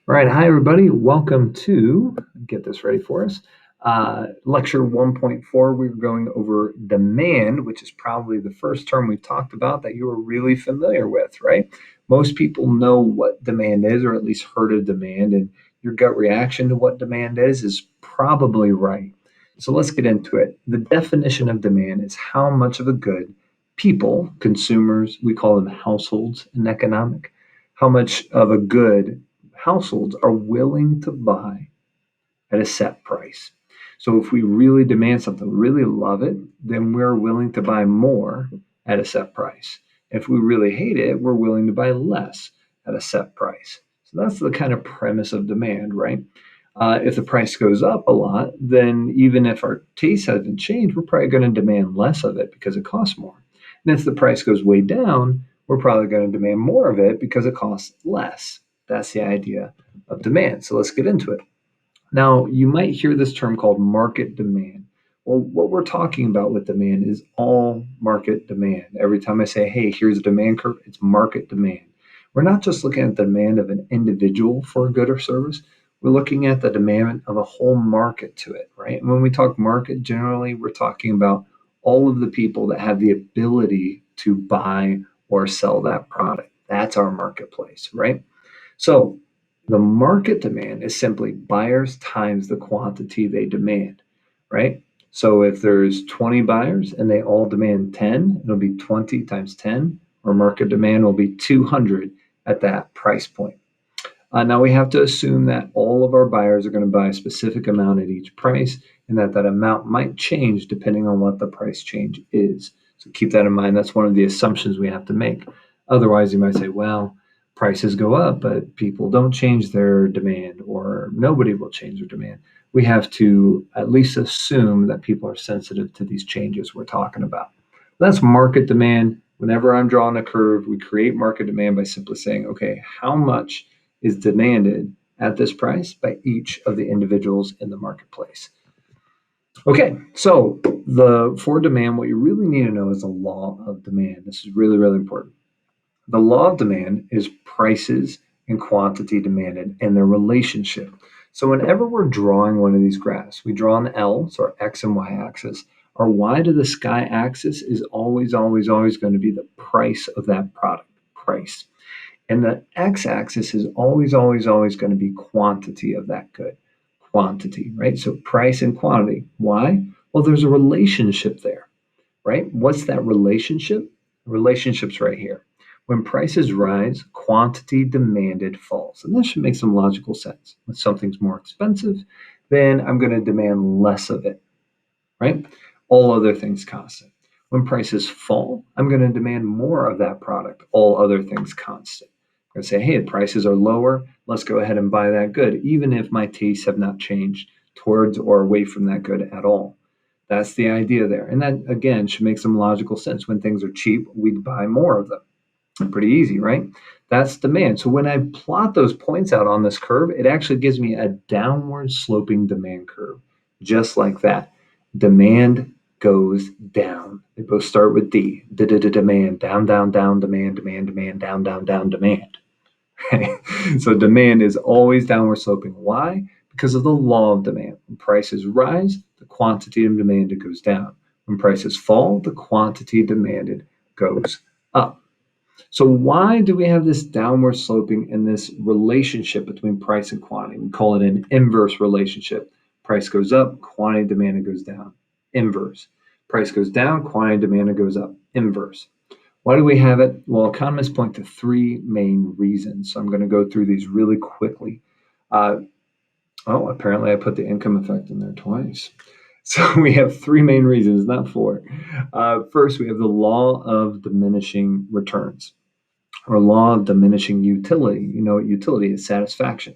All right. Hi, everybody. Welcome to get this ready for us. Lecture 1.4. We're going over demand, which is probably the first term we've talked about that you are really familiar with, right? Most people know what demand is, or at least heard of demand, and your gut reaction to what demand is probably right. So let's get into it. The definition of demand is how much of a good people, consumers, we call them households in economic, how much of a good households are willing to buy at a set price. So if we really demand something, really love it, then we're willing to buy more at a set price. If we really hate it, we're willing to buy less at a set price. So that's the kind of premise of demand, right? If the price goes up a lot, then even if our taste hasn't changed, we're probably going to demand less of it because it costs more. And if the price goes way down, we're probably going to demand more of it because it costs less. That's the idea of demand. So let's get into it. Now, you might hear this term called market demand. Well, what we're talking about with demand is all market demand. Every time I say, hey, here's a demand curve, it's market demand. We're not just looking at the demand of an individual for a good or service, we're looking at the demand of a whole market to it, right? And when we talk market, generally, we're talking about all of the people that have the ability to buy or sell that product. That's our marketplace, right? So the market demand is simply buyers times the quantity they demand, right? So if there's 20 buyers and they all demand 10, it'll be 20 times 10, or market demand will be 200 at that price point. Now we have to assume that all of our buyers are going to buy a specific amount at each price and that amount might change depending on what the price change is. So keep that in mind. That's one of the assumptions we have to make. Otherwise, you might say, well, prices go up, but people don't change their demand or nobody will change their demand. We have to at least assume that people are sensitive to these changes we're talking about. That's market demand. Whenever I'm drawing a curve, we create market demand by simply saying, okay, how much is demanded at this price by each of the individuals in the marketplace. Okay, so for demand, what you really need to know is the law of demand. This is really, really important. The law of demand is prices and quantity demanded and their relationship. So whenever we're drawing one of these graphs, we draw an L, so our X and Y axis. Our Y to the sky axis is always, always, always going to be the price of that product, price. And the x-axis is always, always, always going to be quantity of that good. Quantity, right? So price and quantity. Why? Well, there's a relationship there, right? What's that relationship? The relationship's right here. When prices rise, quantity demanded falls. And that should make some logical sense. When something's more expensive, then I'm going to demand less of it, right? All other things constant. When prices fall, I'm going to demand more of that product, all other things constant. I'm going to say, hey, the prices are lower. Let's go ahead and buy that good, even if my tastes have not changed towards or away from that good at all. That's the idea there. And that, again, should make some logical sense. When things are cheap, we'd buy more of them. Pretty easy, right? That's demand. So when I plot those points out on this curve, it actually gives me a downward sloping demand curve, just like that. Demand goes down. They both start with D. Demand, down, down, down, demand, demand, demand, down, down, down, demand. So demand is always downward sloping. Why? Because of the law of demand. When prices rise, the quantity of demanded goes down. When prices fall, the quantity demanded goes up. So why do we have this downward sloping and this relationship between price and quantity? We call it an inverse relationship. Price goes up, quantity demanded goes down. Inverse. Price goes down, quantity demanded goes up. Inverse. Why do we have it? Well, economists point to three main reasons. So I'm going to go through these really quickly. Apparently I put the income effect in there twice. So we have three main reasons, not four. First, we have the law of diminishing returns, or law of diminishing utility. You know what utility is? Satisfaction.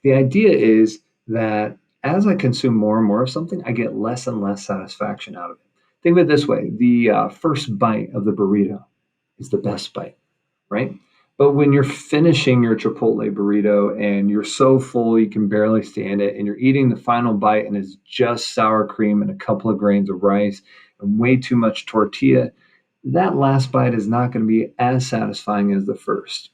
The idea is that as I consume more and more of something, I get less and less satisfaction out of it. Think of it this way. The first bite of the burrito is the best bite, right? But when you're finishing your Chipotle burrito and you're so full you can barely stand it, and you're eating the final bite and it's just sour cream and a couple of grains of rice and way too much tortilla, that last bite is not going to be as satisfying as the first.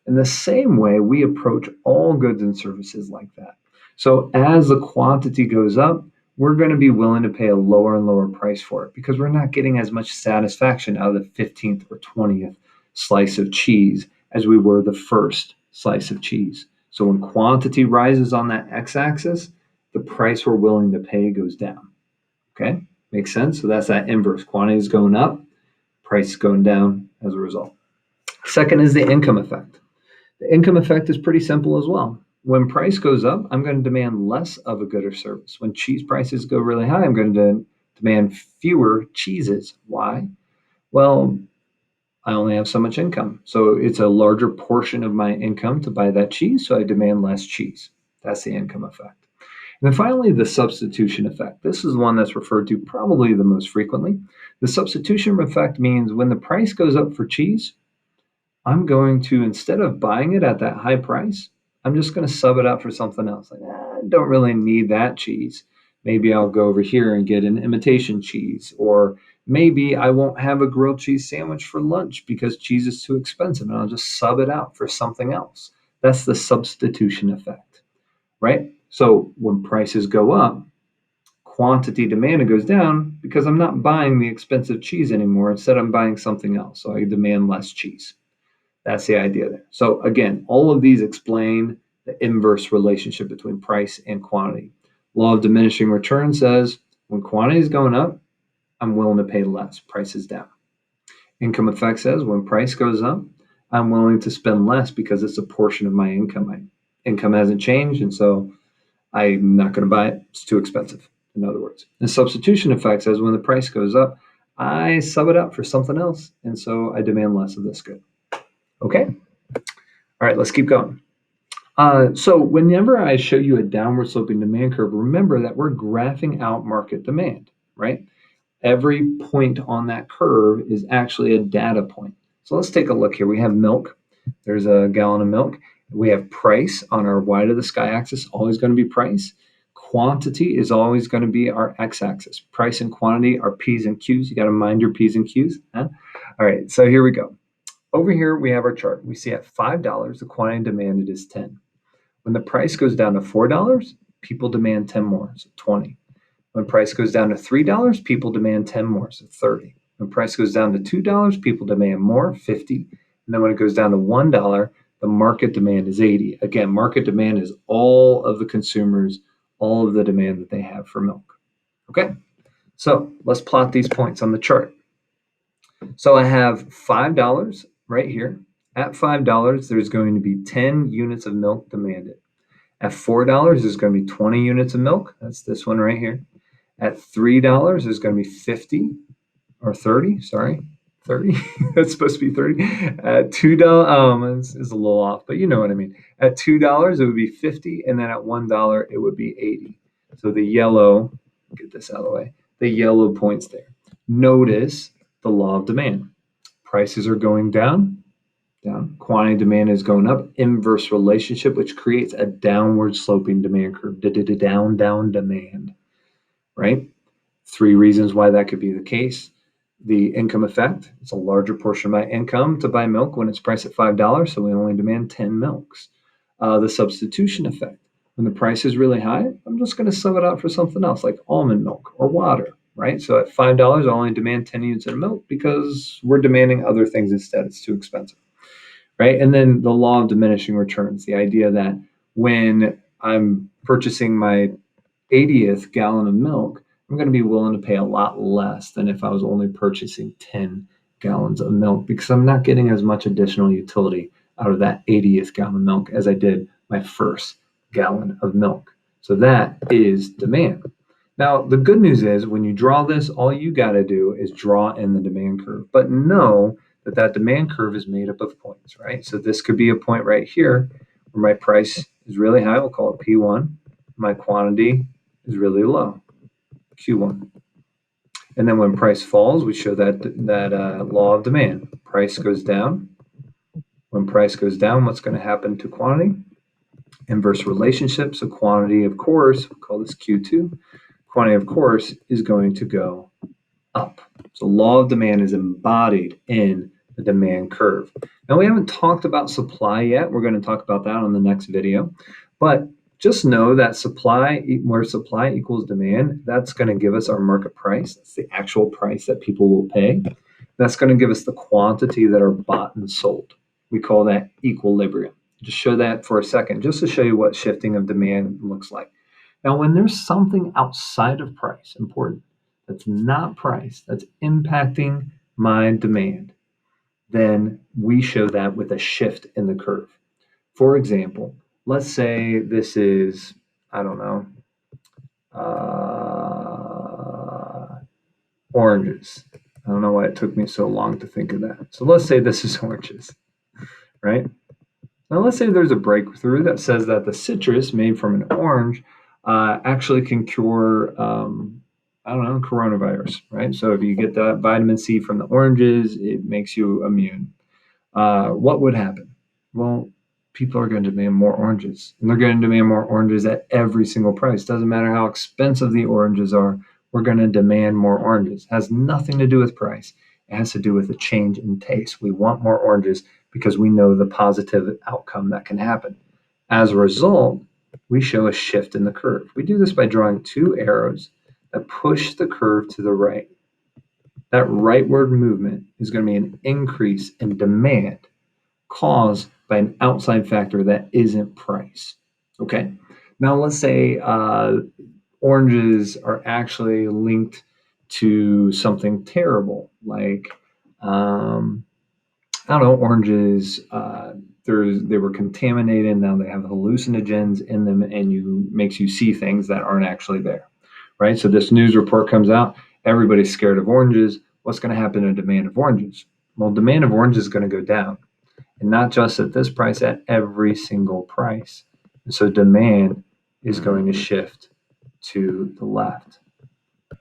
In the same way, we approach all goods and services like that. So as the quantity goes up, we're going to be willing to pay a lower and lower price for it because we're not getting as much satisfaction out of the 15th or 20th slice of cheese as we were the first slice of cheese. So when quantity rises on that x-axis, the price we're willing to pay goes down. Okay, makes sense? So that's that inverse. Quantity is going up, price is going down as a result. Second is the income effect. The income effect is pretty simple as well. When price goes up, I'm going to demand less of a good or service. When cheese prices go really high, I'm going to demand fewer cheeses. Why? Well, I only have so much income. So it's a larger portion of my income to buy that cheese, so I demand less cheese. That's the income effect. And then finally, the substitution effect. This is one that's referred to probably the most frequently. The substitution effect means when the price goes up for cheese, I'm going to, instead of buying it at that high price, I'm just going to sub it out for something else. Like, I don't really need that cheese. Maybe I'll go over here and get an imitation cheese. Or maybe I won't have a grilled cheese sandwich for lunch because cheese is too expensive and I'll just sub it out for something else. That's the substitution effect, right? So when prices go up, quantity demand goes down because I'm not buying the expensive cheese anymore. Instead, I'm buying something else. So I demand less cheese. That's the idea there. So again, all of these explain the inverse relationship between price and quantity. Law of diminishing return says when quantity is going up, I'm willing to pay less. Price is down. Income effect says when price goes up, I'm willing to spend less because it's a portion of my income. My income hasn't changed, and so I'm not going to buy it. It's too expensive, in other words. The substitution effect says when the price goes up, I sub it out for something else, and so I demand less of this good. Okay? All right, let's keep going. So whenever I show you a downward sloping demand curve, remember that we're graphing out market demand, right? Every point on that curve is actually a data point. So let's take a look here. We have milk. There's a gallon of milk. We have price on our y to the sky axis, always going to be price. Quantity is always going to be our x-axis. Price and quantity are P's and Q's. You got to mind your P's and Q's. Huh? All right, so here we go. Over here, we have our chart. We see at $5, the quantity demanded is 10. When the price goes down to $4, people demand 10 more, so 20. When price goes down to $3, people demand 10 more, so 30. When price goes down to $2, people demand more, 50. And then when it goes down to $1, the market demand is 80. Again, market demand is all of the consumers, all of the demand that they have for milk. Okay, so let's plot these points on the chart. So I have $5 right here. At $5, there's going to be 10 units of milk demanded. At $4, there's going to be 20 units of milk. That's this one right here. At $3, there's going to be 50 or 30. Sorry, 30. That's supposed to be 30. At $2, it's a little off, but you know what I mean. At $2, it would be 50, and then at $1, it would be 80. So the yellow, get this out of the way, the yellow points there. Notice the law of demand. Prices are going down. Quantity demand is going up. Inverse relationship, which creates a downward sloping demand curve. Down demand, right? 3 reasons why that could be the case. The income effect. It's a larger portion of my income to buy milk when it's priced at $5, so we only demand 10 milks. The substitution effect. When the price is really high, I'm just going to sub it out for something else, like almond milk or water, right? So at $5, I only demand 10 units of milk because we're demanding other things instead. It's too expensive. Right. And then the law of diminishing returns, the idea that when I'm purchasing my 80th gallon of milk, I'm going to be willing to pay a lot less than if I was only purchasing 10 gallons of milk because I'm not getting as much additional utility out of that 80th gallon of milk as I did my first gallon of milk. So that is demand. Now, the good news is when you draw this, all you got to do is draw in the demand curve. But know that demand curve is made up of points, right? So this could be a point right here where my price is really high. We'll call it P1. My quantity is really low, Q1. And then when price falls, we show that law of demand. Price goes down. When price goes down, what's going to happen to quantity? Inverse relationship. So quantity, of course, we'll call this Q2. Quantity, of course, is going to go up. So law of demand is embodied in a demand curve. Now, we haven't talked about supply yet. We're going to talk about that on the next video. But just know that where supply equals demand, that's going to give us our market price. That's the actual price that people will pay. That's going to give us the quantity that are bought and sold. We call that equilibrium. Just show that for a second, just to show you what shifting of demand looks like. Now, when there's something outside of price, important, that's not price, that's impacting my demand, then we show that with a shift in the curve. For example, let's say this is, I don't know, oranges. I don't know why it took me so long to think of that. So let's say this is oranges, right? Now let's say there's a breakthrough that says that the citrus made from an orange actually can cure, I don't know, coronavirus, right? So if you get that vitamin C from the oranges, it makes you immune. What would happen? Well, people are going to demand more oranges, and they're going to demand more oranges at every single price. Doesn't matter how expensive the oranges are, we're going to demand more oranges. It has nothing to do with price. It has to do with a change in taste. We want more oranges because we know the positive outcome that can happen. As a result, we show a shift in the curve. We do this by drawing two arrows that push the curve to the right. That rightward movement is going to be an increase in demand caused by an outside factor that isn't price. Okay, now let's say oranges are actually linked to something terrible, like I don't know, oranges. They were contaminated. Now they have hallucinogens in them, and makes you see things that aren't actually there, right? So this news report comes out. Everybody's scared of oranges. What's going to happen to demand of oranges? Well, demand of oranges is going to go down, and not just at this price, at every single price. And so demand is going to shift to the left.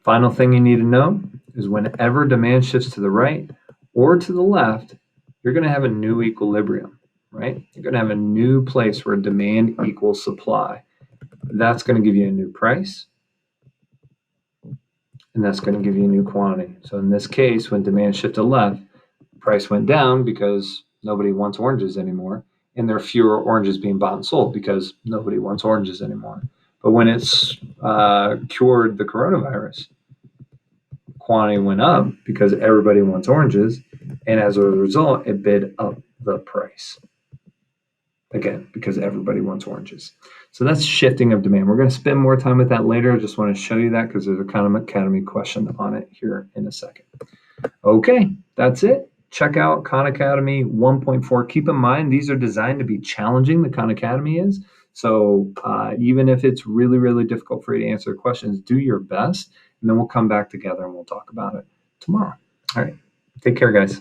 Final thing you need to know is whenever demand shifts to the right or to the left, you're going to have a new equilibrium, right? You're going to have a new place where demand equals supply. That's going to give you a new price, and that's going to give you a new quantity. So in this case, when demand shifted left, price went down because nobody wants oranges anymore, and there are fewer oranges being bought and sold because nobody wants oranges anymore. But when it's cured the coronavirus, quantity went up because everybody wants oranges, and as a result, it bid up the price. Again, because everybody wants oranges. So that's shifting of demand. We're going to spend more time with that later. I just want to show you that because there's a Khan Academy question on it here in a second. Okay, that's it. Check out Khan Academy 1.4. Keep in mind, these are designed to be challenging, the Khan Academy is. So even if it's really, really difficult for you to answer questions, do your best, and then we'll come back together and we'll talk about it tomorrow. All right, take care, guys.